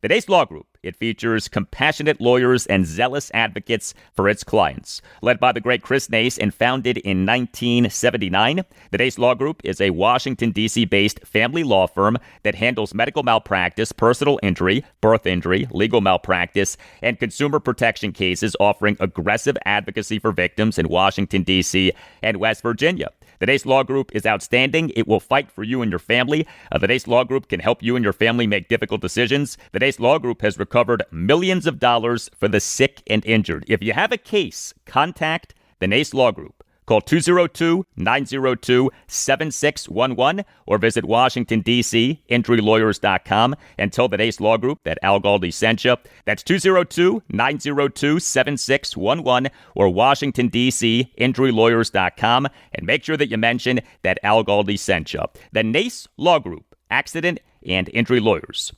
The Nace Law Group, it features compassionate lawyers and zealous advocates for its clients. Led by the great Chris Nace and founded in 1979, the Nace Law Group is a Washington, D.C.-based family law firm that handles medical malpractice, personal injury, birth injury, legal malpractice, and consumer protection cases, offering aggressive advocacy for victims in Washington, D.C. and West Virginia. The Nace Law Group is outstanding. It will fight for you and your family. The Nace Law Group can help you and your family make difficult decisions. The Nace Law Group has recovered millions of dollars for the sick and injured. If you have a case, contact the Nace Law Group. Call 202-902-7611 or visit Washington, D.C., injurylawyers.com and tell the Nace Law Group that Al Galdi sent you. That's 202-902-7611 or Washington, D.C., injurylawyers.com, and make sure that you mention that Al Galdi sent you. The Nace Law Group, accident and injury lawyers.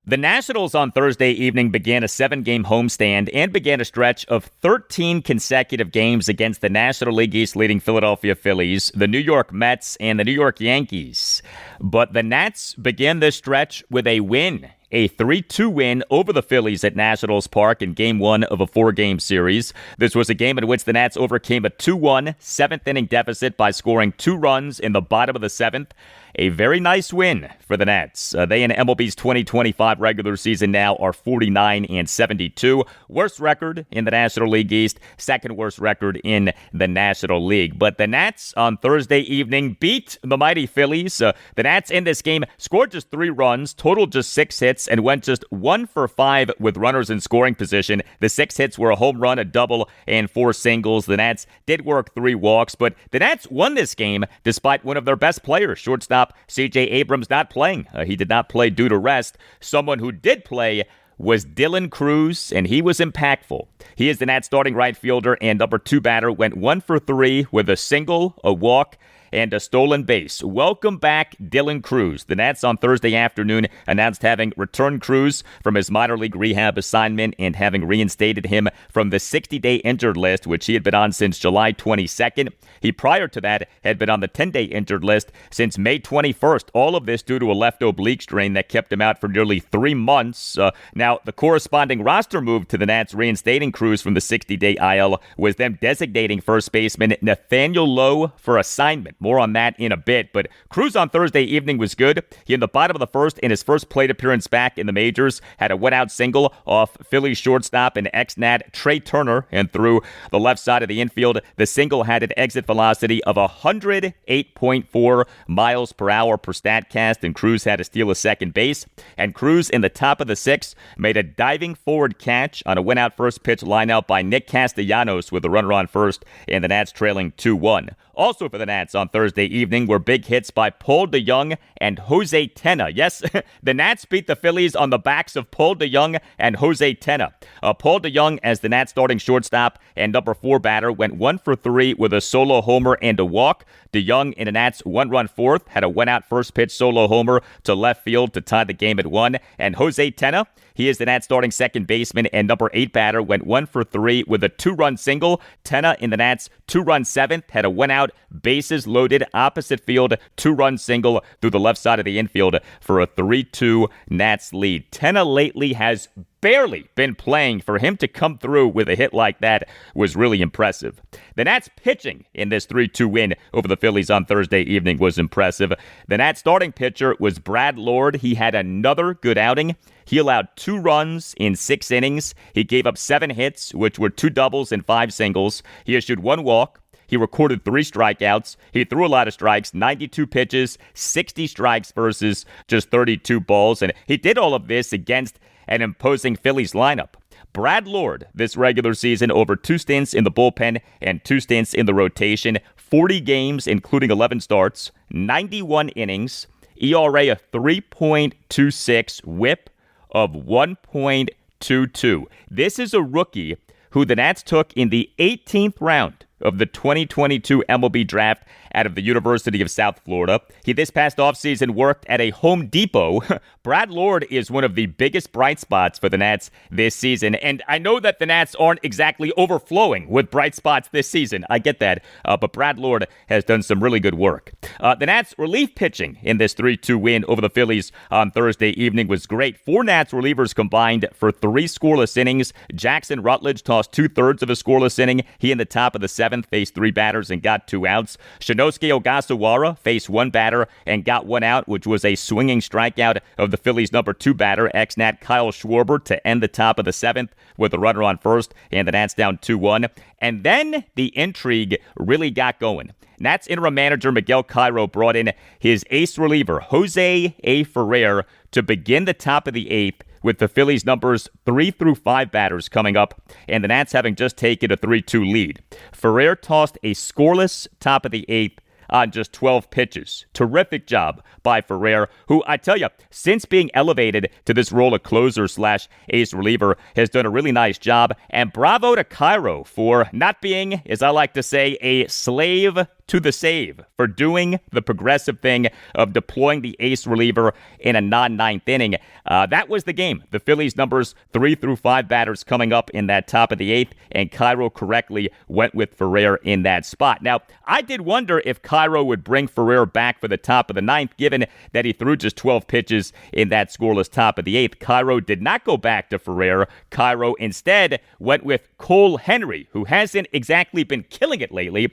The Nationals on Thursday evening began a 7-game homestand and began a stretch of 13 consecutive games against the National League East leading Philadelphia Phillies, the New York Mets, and the New York Yankees. But the Nats began this stretch with a win. A 3-2 win over the Phillies at Nationals Park in Game 1 of a 4-game series. This was a game in which the Nats overcame a 2-1 7th-inning deficit by scoring 2 runs in the bottom of the 7th. A very nice win for the Nats. They in MLB's 2025 regular season now are 49-72. Worst record in the National League East, second worst record in the National League. But the Nats on Thursday evening beat the mighty Phillies. The Nats in this game scored just 3 runs, totaled just 6 hits, and went just 1 for 5 with runners in scoring position. The 6 hits were a home run, a double, and 4 singles. The Nats did work 3 walks, but the Nats won this game despite one of their best players, shortstop C.J. Abrams, not playing. He did not play due to rest. Someone who did play was Dylan Cruz, and he was impactful. He is the Nats starting right fielder and number 2 batter, went 1 for 3 with a single, a walk, and a stolen base. Welcome back, Dylan Crews. The Nats on Thursday afternoon announced having returned Crews from his minor league rehab assignment and having reinstated him from the 60-day injured list, which he had been on since July 22nd. He, prior to that, had been on the 10-day injured list since May 21st. All of this due to a left oblique strain that kept him out for nearly 3 months. Now, the corresponding roster move to the Nats reinstating Crews from the 60-day IL was them designating first baseman Nathaniel Lowe for assignment. More on that in a bit, but Crews on Thursday evening was good. He, in the bottom of the first, in his first plate appearance back in the majors, had a one-out single off Phillies shortstop and ex-Nat Trey Turner, and through the left side of the infield, the single had an exit velocity of 108.4 miles per hour per StatCast, and Crews had to steal a second base. And Crews, in the top of the sixth, made a diving forward catch on a win-out first pitch lineout by Nick Castellanos with a runner on first, and the Nats trailing 2-1. Also for the Nats on Thursday evening were big hits by Paul DeJong and Jose Tena. Yes, the Nats beat the Phillies on the backs of Paul DeJong and Jose Tena. Paul DeJong, as the Nats starting shortstop and number 4 batter, went 1 for 3 with a solo homer and a walk. DeJong, in the Nats' one-run fourth, had a one-out first pitch solo homer to left field to tie the game at 1. And Jose Tena, he is the Nats starting second baseman and number 8 batter, went 1 for 3 with a 2-run single. Tena, in the Nats' 2-run seventh, had a one-out, bases loaded, opposite field, 2-run single through the left side of the infield for a 3-2 Nats lead. Tena lately has barely been playing. For him to come through with a hit like that was really impressive. The Nats pitching in this 3-2 win over the Phillies on Thursday evening was impressive. The Nats starting pitcher was Brad Lord. He had another good outing. He allowed 2 runs in 6 innings. He gave up 7 hits, which were 2 doubles and 5 singles. He issued 1 walk. He recorded 3 strikeouts. He threw a lot of strikes, 92 pitches, 60 strikes versus just 32 balls. And he did all of this against an imposing Phillies lineup. Brad Lord, this regular season, over 2 stints in the bullpen and 2 stints in the rotation, 40 games, including 11 starts, 91 innings, ERA of 3.26, whip of 1.22. This is a rookie who the Nats took in the 18th round of the 2022 MLB draft out of the University of South Florida. He this past offseason worked at a Home Depot. Brad Lord is one of the biggest bright spots for the Nats this season. And I know that the Nats aren't exactly overflowing with bright spots this season. I get that. But Brad Lord has done some really good work. The Nats relief pitching in this 3-2 win over the Phillies on Thursday evening was great. 4 Nats relievers combined for 3 scoreless innings. Jackson Rutledge tossed 2/3 of a scoreless inning. He in the top of the 7th faced 3 batters and got 2 outs. Shinosuke Ogasawara faced 1 batter and got 1 out, which was a swinging strikeout of the Phillies' number 2 batter, ex-Nat Kyle Schwarber, to end the top of the 7th with a runner on first, and the Nats down 2-1. And then the intrigue really got going. Nats interim manager Miguel Cairo brought in his ace reliever, Jose A. Ferrer, to begin the top of the 8th, with the Phillies' numbers 3 through 5 batters coming up, and the Nats having just taken a 3-2 lead. Ferrer tossed a scoreless top of the 8th on just 12 pitches. Terrific job by Ferrer, who, I tell you, since being elevated to this role of closer/ace reliever, has done a really nice job. And bravo to Cairo for not being, as I like to say, a slave to the save, for doing the progressive thing of deploying the ace reliever in a non-ninth inning. That was the game. The Phillies' numbers 3 through 5 batters coming up in that top of the 8th, and Cairo correctly went with Ferrer in that spot. Now, I did wonder if Cairo would bring Ferrer back for the top of the 9th, given that he threw just 12 pitches in that scoreless top of the 8th. Cairo did not go back to Ferrer. Cairo instead went with Cole Henry, who hasn't exactly been killing it lately,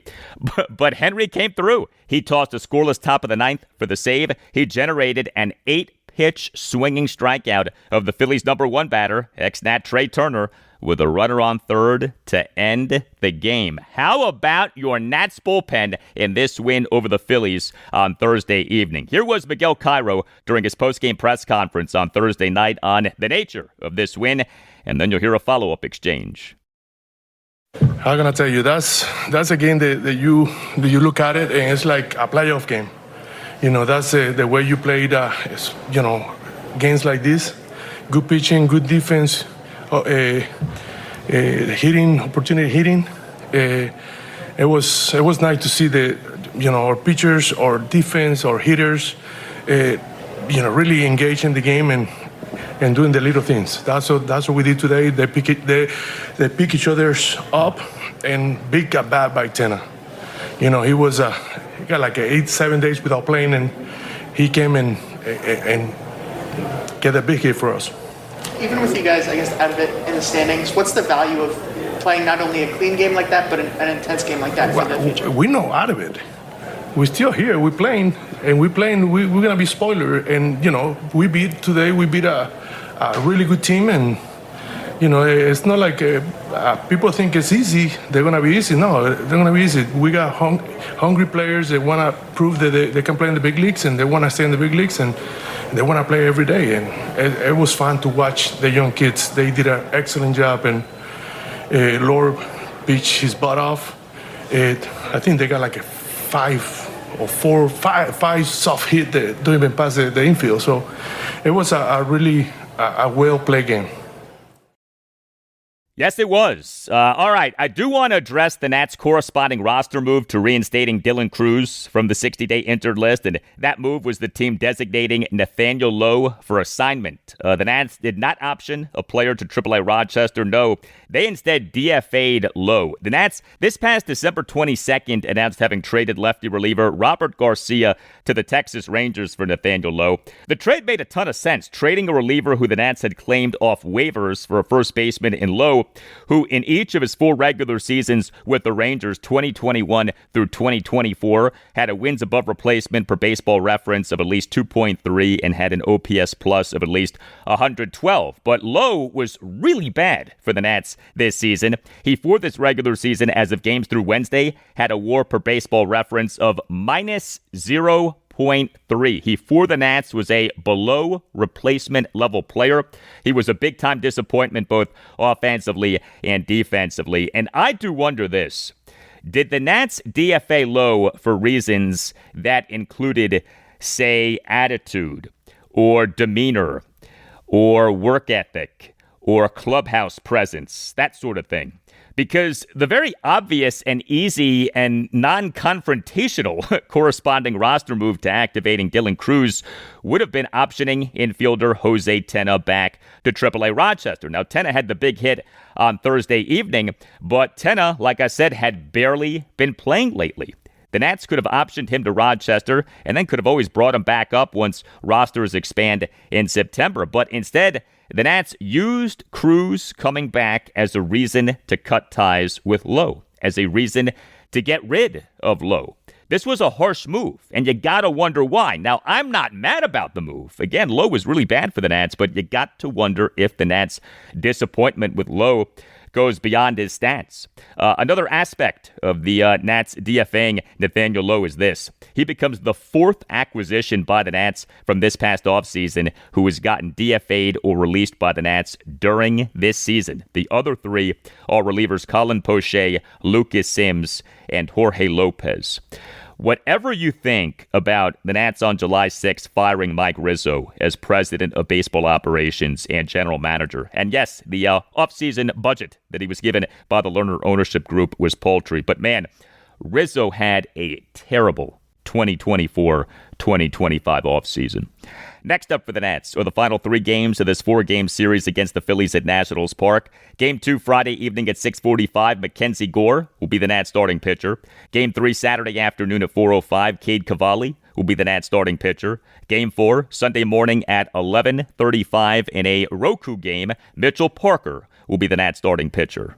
but Henry came through. He tossed a scoreless top of the 9th for the save. He generated an 8-pitch swinging strikeout of the Phillies' number 1 batter, ex-Nat Trey Turner, with a runner on third to end the game. How about your Nats bullpen in this win over the Phillies on Thursday evening? Here was Miguel Cairo during his postgame press conference on Thursday night on the nature of this win, and then you'll hear a follow-up exchange. How can I tell you? That's a game that you look at it and it's like a playoff game. You know, that's the way you played. Games like this, good pitching, good defense, hitting, opportunity hitting. It was nice to see our pitchers or defense or hitters, really engage in the game and doing the little things. That's what we did today. They pick each other's up, and big at bat by Tena. He got like 7 days without playing, and he came and get a big hit for us. Even with you guys, I guess, out of it in the standings, what's the value of playing not only a clean game like that, but an intense game like that for the future? We know out of it. We're still here. We're playing. We're going to be spoiler. And, we beat a really good team. And, it's not like people think it's easy. They're going to be easy. No, they're going to be easy. We got hungry players. They want to prove that they can play in the big leagues, and they want to stay in the big leagues, and they want to play every day. And it was fun to watch the young kids. They did an excellent job, and Lowe pitched his butt off. I think they got like a 5 soft hit that don't even pass the infield. So it was a really well-played game. Yes, it was. All right, I do want to address the Nats' corresponding roster move to reinstating Dylan Cruz from the 60-day injured list, and that move was the team designating Nathaniel Lowe for assignment. The Nats did not option a player to AAA Rochester. No, they instead DFA'd Lowe. The Nats, this past December 22nd, announced having traded lefty reliever Robert Garcia to the Texas Rangers for Nathaniel Lowe. The trade made a ton of sense, trading a reliever who the Nats had claimed off waivers for a first baseman in Lowe, who in each of his 4 regular seasons with the Rangers, 2021 through 2024, had a wins above replacement per Baseball Reference of at least 2.3 and had an OPS plus of at least 112. But Lowe was really bad for the Nats this season. He, for this regular season, as of games through Wednesday, had a WAR per Baseball Reference of minus 0.3. He, for the Nats, was a below replacement level player. He was a big-time disappointment both offensively and defensively. And I do wonder this. Did the Nats DFA Lowe for reasons that included, say, attitude or demeanor or work ethic or clubhouse presence, that sort of thing? Because the very obvious and easy and non-confrontational corresponding roster move to activating Dylan Cruz would have been optioning infielder Jose Tena back to AAA Rochester. Now, Tena had the big hit on Thursday evening, but Tena, like I said, had barely been playing lately. The Nats could have optioned him to Rochester and then could have always brought him back up once rosters expand in September. But instead, the Nats used Cruz coming back as a reason to cut ties with Lowe, as a reason to get rid of Lowe. This was a harsh move, and you gotta wonder why. Now, I'm not mad about the move. Again, Lowe was really bad for the Nats, but you got to wonder if the Nats' disappointment with Lowe goes beyond his stats. Another aspect of the Nats DFAing Nathaniel Lowe is this. He becomes the 4th acquisition by the Nats from this past offseason who has gotten DFA'd or released by the Nats during this season. The other 3 are relievers Colin Poche, Lucas Sims, and Jorge Lopez. Whatever you think about the Nats on July 6th firing Mike Rizzo as president of baseball operations and general manager, and yes, the offseason budget that he was given by the Lerner ownership group was paltry, but man, Rizzo had a terrible 2024-2025 offseason. Next up for the Nats are the final 3 games of this 4-game series against the Phillies at Nationals Park. Game 2 Friday evening at 6:45, Mackenzie Gore will be the Nats starting pitcher. Game 3 Saturday afternoon at 4:05, Cade Cavalli will be the Nats starting pitcher. Game 4 Sunday morning at 11:35 in a Roku game, Mitchell Parker will be the Nats starting pitcher.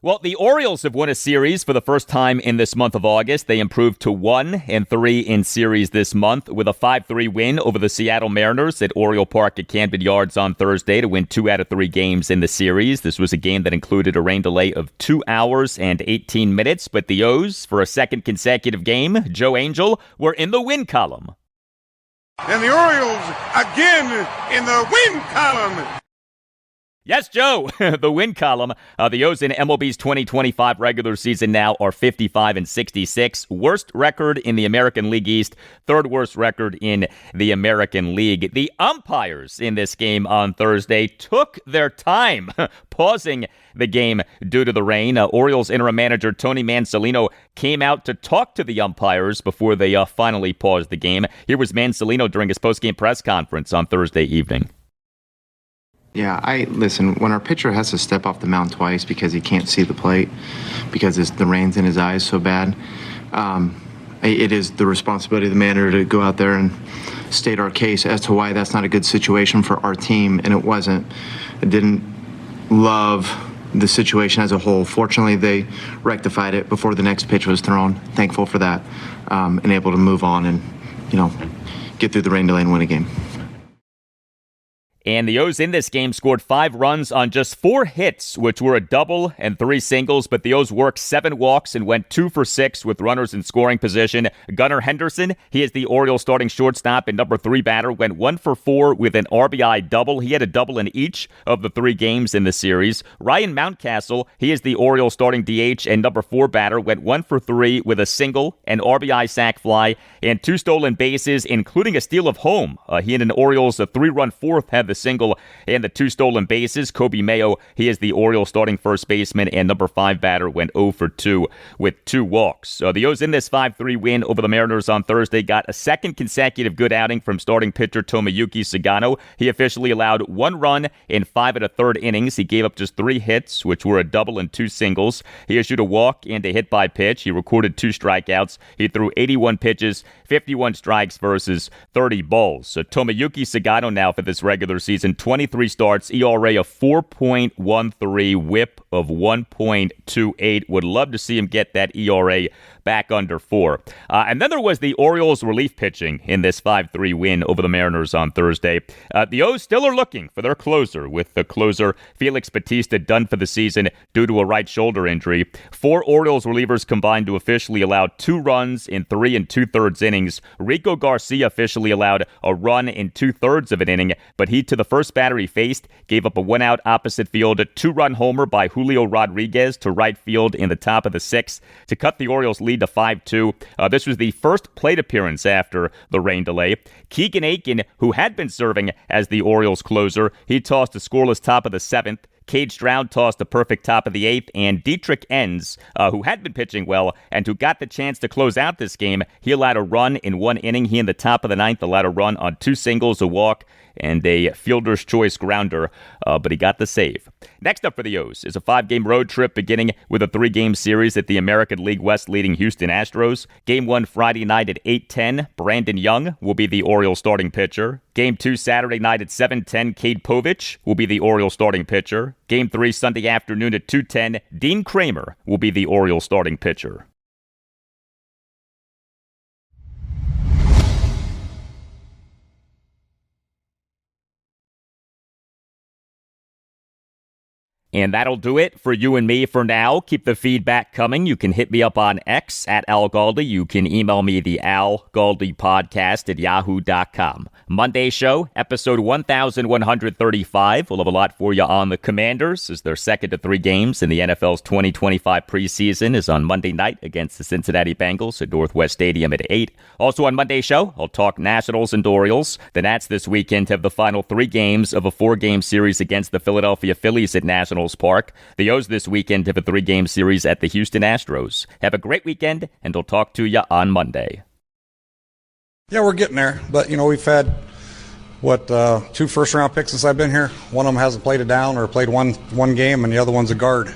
Well, the Orioles have won a series for the first time in this month of August. They improved to 1-3 in series this month with a 5-3 win over the Seattle Mariners at Oriole Park at Camden Yards on Thursday to win 2 out of 3 games in the series. This was a game that included a rain delay of 2 hours and 18 minutes, but the O's, for a second consecutive game, Joe Angel, were in the win column. And the Orioles again in the win column. Yes, Joe. The win column. The O's in MLB's 2025 regular season now are 55-66. Worst record in the American League East. Third worst record in the American League. The umpires in this game on Thursday took their time pausing the game due to the rain. Orioles interim manager Tony Mansolino came out to talk to the umpires before they finally paused the game. Here was Mansolino during his postgame press conference on Thursday evening. Yeah, listen, when our pitcher has to step off the mound twice because he can't see the plate, because the rain's in his eyes so bad, it is the responsibility of the manager to go out there and state our case as to why that's not a good situation for our team, and it wasn't. I didn't love the situation as a whole. Fortunately, they rectified it before the next pitch was thrown. Thankful for that, and able to move on and, get through the rain delay and win a game. And the O's in this game scored 5 runs on just 4 hits, which were a double and 3 singles, but the O's worked 7 walks and went 2 for 6 with runners in scoring position. Gunnar Henderson, he is the Orioles starting shortstop and number 3 batter, went 1 for 4 with an RBI double. He had a double in each of the 3 games in the series. Ryan Mountcastle, he is the Orioles starting DH and number 4 batter, went 1 for 3 with a single, an RBI sac fly, and 2 stolen bases, including a steal of home. He and an Orioles, a 3-run fourth, had the single and the 2 stolen bases. Kobe Mayo, he is the Orioles starting first baseman and number 5 batter, went 0 for 2 with 2 walks. The O's in this 5-3 win over the Mariners on Thursday got a second consecutive good outing from starting pitcher Tomoyuki Sagano. He officially allowed 1 run in 5 1/3 innings. He gave up just 3 hits, which were a double and 2 singles. He issued a walk and a hit by pitch. He recorded 2 strikeouts. He threw 81 pitches, 51 strikes versus 30 balls. So Tomoyuki Sagano now for this regular season, 23 starts, ERA of 4.13, whip of 1.28. Would love to see him get that ERA back under 4. And then there was the Orioles relief pitching in this 5-3 win over the Mariners on Thursday. The O's still are looking for their closer, with the closer Felix Bautista done for the season due to a right shoulder injury. 4 Orioles relievers combined to officially allow 2 runs in 3 2/3 innings. Rico Garcia officially allowed a run in 2/3 of an inning, but he, to the first batter he faced, gave up a 1-out opposite field, a 2-run homer by Julio Rodriguez to right field in the top of the 6th to cut the Orioles' lead to 5-2. This was the first plate appearance after the rain delay. Keegan Aiken, who had been serving as the Orioles closer, he tossed a scoreless top of the 7th. Cade Stroud tossed a perfect top of the 8th, and Dietrich Enns, who had been pitching well and who got the chance to close out this game, he allowed a run in 1 inning. He in the top of the 9th allowed a run on 2 singles, a walk, and a fielder's choice grounder, but he got the save. Next up for the O's is a 5-game road trip beginning with a 3-game series at the American League West leading Houston Astros. Game 1 Friday night at 8:10, Brandon Young will be the Orioles starting pitcher. Game 2 Saturday night at 7:10, Cade Povich will be the Orioles starting pitcher. Game 3 Sunday afternoon at 2:10, Dean Kramer will be the Orioles starting pitcher. And that'll do it for you and me for now. Keep the feedback coming. You can hit me up on X at Al Galdi. You can email me the Al Galdi podcast at yahoo.com. Monday show, episode 1135. We'll have a lot for you on the Commanders as their second of 3 games in the NFL's 2025 preseason is on Monday night against the Cincinnati Bengals at Northwest Stadium at 8. Also on Monday's show, I'll talk Nationals and Orioles. The Nats this weekend have the final 3 games of a 4-game series against the Philadelphia Phillies at Nationals Park. The O's this weekend have a 3-game series at the Houston Astros. Have a great weekend, and I'll talk to you on Monday. Yeah, we're getting there, but we've had 2 first-round picks since I've been here. One of them hasn't played it down or played one game, and the other one's a guard.